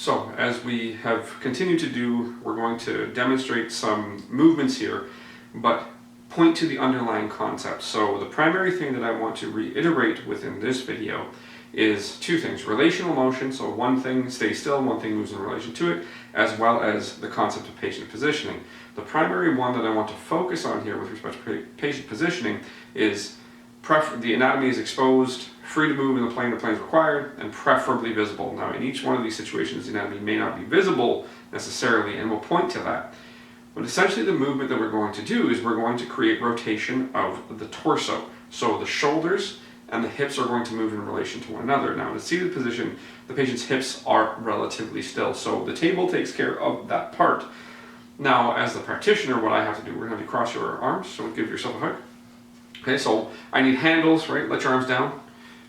So as we have continued to do, we're going to demonstrate some movements here, but point to the underlying concept. So the primary thing that I want to reiterate within this video is two things: relational motion, so one thing stays still, one thing moves in relation to it, as well as the concept of patient positioning. The primary one that I want to focus on here with respect to patient positioning is the anatomy is exposed, free to move in the plane is required, and preferably visible. Now, in each one of these situations, the anatomy may not be visible necessarily, and we'll point to that. But essentially the movement that we're going to do is we're going to create rotation of the torso. So the shoulders and the hips are going to move in relation to one another. Now, in a seated position, the patient's hips are relatively still, so the table takes care of that part. Now, as the practitioner, what I have to do, we're going to have you cross your arms, so give yourself a hug. Okay, so I need handles, right? Let your arms down.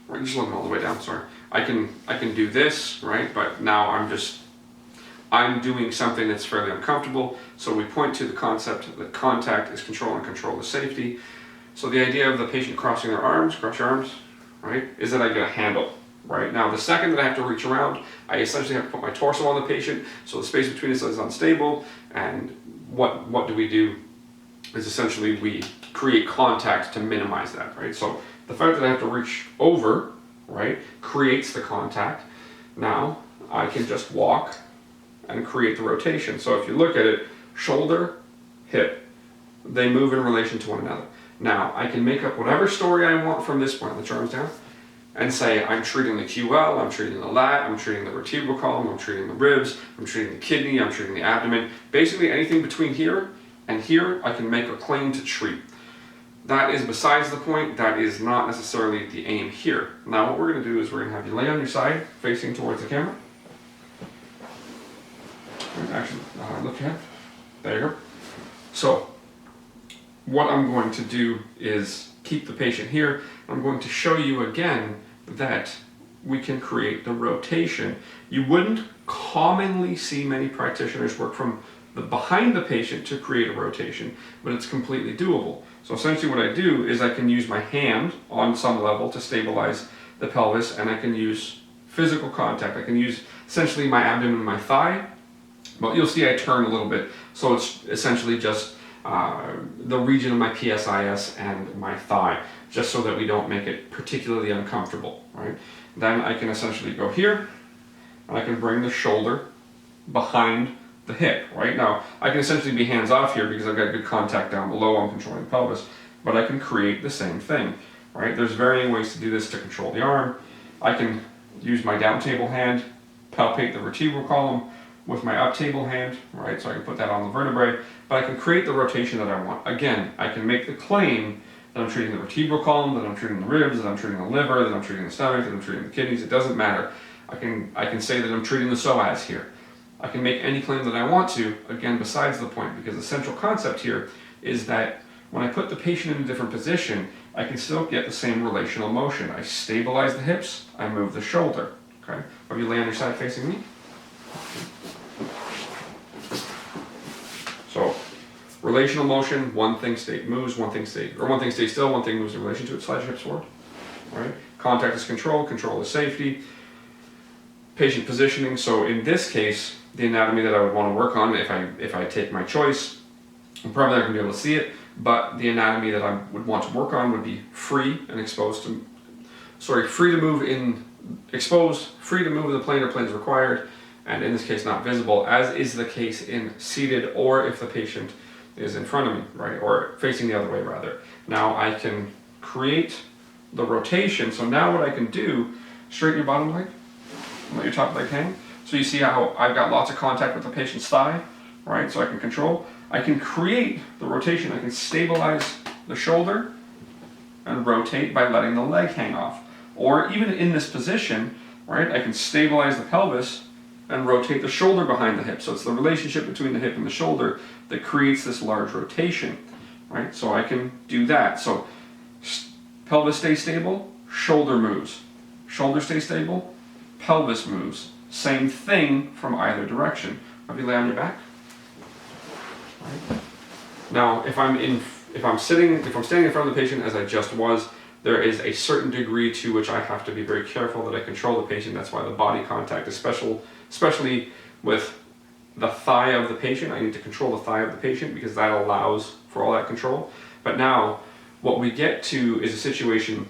Right, just looking all the way down, sorry. I can do this, right? But now I'm doing something that's fairly uncomfortable. So we point to the concept that contact is control and control is safety. So the idea of the patient crossing their arms, cross your arms, right, is that I get a handle, right? Now the second that I have to reach around, I essentially have to put my torso on the patient, so the space between us is unstable, and what do we do is essentially we create contact to minimize that, right? So the fact that I have to reach over, right, creates the contact. Now I can just walk and create the rotation. So if you look at it, shoulder, hip, they move in relation to one another. Now I can make up whatever story I want from this point, let your arms down, and say I'm treating the QL, I'm treating the lat, I'm treating the vertebral column, I'm treating the ribs, I'm treating the kidney, I'm treating the abdomen. Basically anything between here and here I can make a claim to treat. That is besides the point. That is not necessarily the aim here. Now what we're going to do is we're going to have you lay on your side facing towards the camera. Actually, lift your head. There you go. So what I'm going to do is keep the patient here. I'm going to show you again that we can create the rotation. You wouldn't commonly see many practitioners work from behind the patient to create a rotation, but it's completely doable. So essentially what I do is I can use my hand on some level to stabilize the pelvis, and I can use physical contact. I can use essentially my abdomen and my thigh, but you'll see I turn a little bit. So it's essentially just the region of my PSIS and my thigh, just so that we don't make it particularly uncomfortable, right? Then I can essentially go here, and I can bring the shoulder behind the hip. Right now I can essentially be hands off here because I've got good contact down below, I'm controlling the pelvis, but I can create the same thing, right? There's varying ways to do this to control the arm. I can use my down table hand, palpate the vertebral column with my up table hand, right? So I can put that on the vertebrae, but I can create the rotation that I want. Again, I can make the claim that I'm treating the vertebral column, that I'm treating the ribs, that I'm treating the liver, that I'm treating the stomach, that I'm treating the kidneys. It doesn't matter. I can say that I'm treating the psoas here. I can make any claim that I want to, again, besides the point, because the central concept here is that when I put the patient in a different position, I can still get the same relational motion. I stabilize the hips, I move the shoulder, okay? Have you lay on your side facing me? So, relational motion, one thing moves, one thing stays still, one thing moves in relation to it. Slide your hips forward, all right? Contact is control, control is safety. Patient positioning, so in this case, the anatomy that I would want to work on, if I take my choice, I'm probably not going to be able to see it, but the anatomy that I would want to work on would be free to move in exposed, free to move in the plane is required, and in this case not visible, as is the case in seated or if the patient is in front of me, right, or facing the other way rather. Now I can create the rotation, so now what I can do, straighten your bottom leg, let your top leg hang. So you see how I've got lots of contact with the patient's thigh, right? So I can control. I can create the rotation. I can stabilize the shoulder and rotate by letting the leg hang off. Or even in this position, right, I can stabilize the pelvis and rotate the shoulder behind the hip. So it's the relationship between the hip and the shoulder that creates this large rotation, right? So I can do that. So pelvis stays stable, shoulder moves. Shoulder stays stable, pelvis moves. Same thing from either direction. Have you lay on your back? Right. Now, if I'm standing in front of the patient as I just was, there is a certain degree to which I have to be very careful that I control the patient. That's why the body contact is especially with the thigh of the patient. I need to control the thigh of the patient because that allows for all that control. But now what we get to is a situation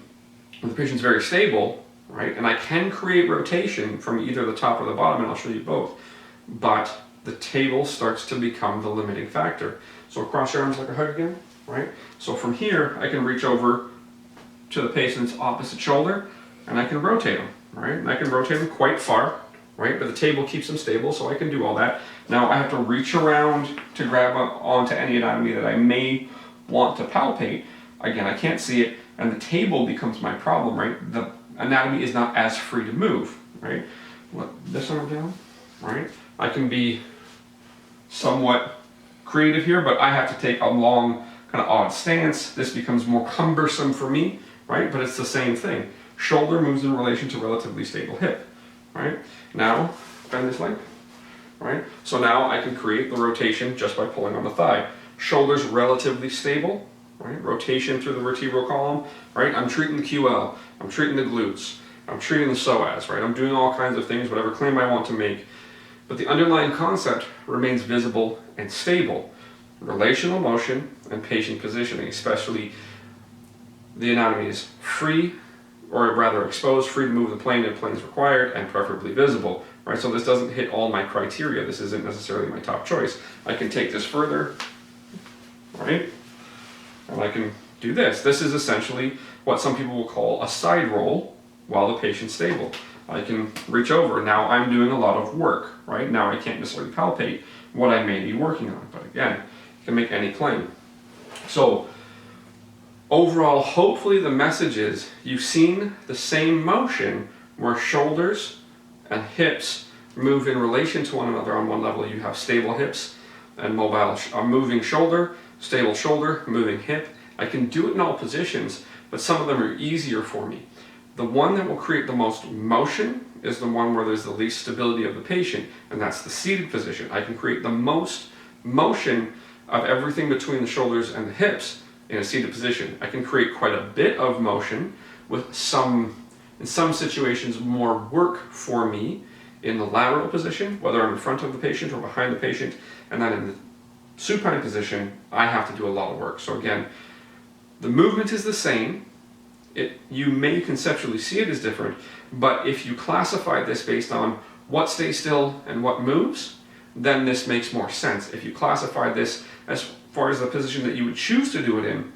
where the patient's very stable, right? And I can create rotation from either the top or the bottom, and I'll show you both. But the table starts to become the limiting factor. So cross your arms like a hug again, right? So from here, I can reach over to the patient's opposite shoulder and I can rotate them, right? And I can rotate them quite far, right? But the table keeps them stable, so I can do all that. Now I have to reach around to grab onto any anatomy that I may want to palpate. Again, I can't see it, and the table becomes my problem, right? The anatomy is not as free to move, right? This arm down, right? I can be somewhat creative here, but I have to take a long, kind of odd stance. This becomes more cumbersome for me, right? But it's the same thing. Shoulder moves in relation to relatively stable hip, right? Now, bend this leg, right? So now I can create the rotation just by pulling on the thigh. Shoulder's relatively stable, right? Rotation through the vertebral column, right? I'm treating the QL, I'm treating the glutes, I'm treating the psoas, right? I'm doing all kinds of things, whatever claim I want to make. But the underlying concept remains visible and stable. Relational motion and patient positioning, especially the anatomy is free, or rather exposed, free to move the plane if plane is required, and preferably visible, right? So this doesn't hit all my criteria. This isn't necessarily my top choice. I can take this further, right? And I can do this. This is essentially what some people will call a side roll while the patient's stable. I can reach over. Now I'm doing a lot of work, right? Now I can't necessarily palpate what I may be working on, but again, you can make any claim. So overall, hopefully the message is you've seen the same motion where shoulders and hips move in relation to one another. On one level you have stable hips and mobile, moving shoulder, stable shoulder, moving hip. I can do it in all positions, but some of them are easier for me. The one that will create the most motion is the one where there's the least stability of the patient, and that's the seated position. I can create the most motion of everything between the shoulders and the hips in a seated position. I can create quite a bit of motion with in some situations, more work for me in the lateral position, whether I'm in front of the patient or behind the patient, and then in the supine position, I have to do a lot of work. So again, the movement is the same. You may conceptually see it as different, but if you classify this based on what stays still and what moves, then this makes more sense. If you classify this as far as the position that you would choose to do it in,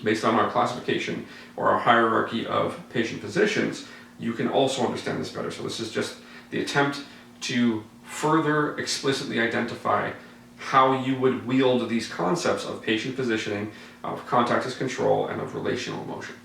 based on our classification or our hierarchy of patient positions, you can also understand this better. So this is just the attempt to further explicitly identify how you would wield these concepts of patient positioning, of contact as control, and of relational motion.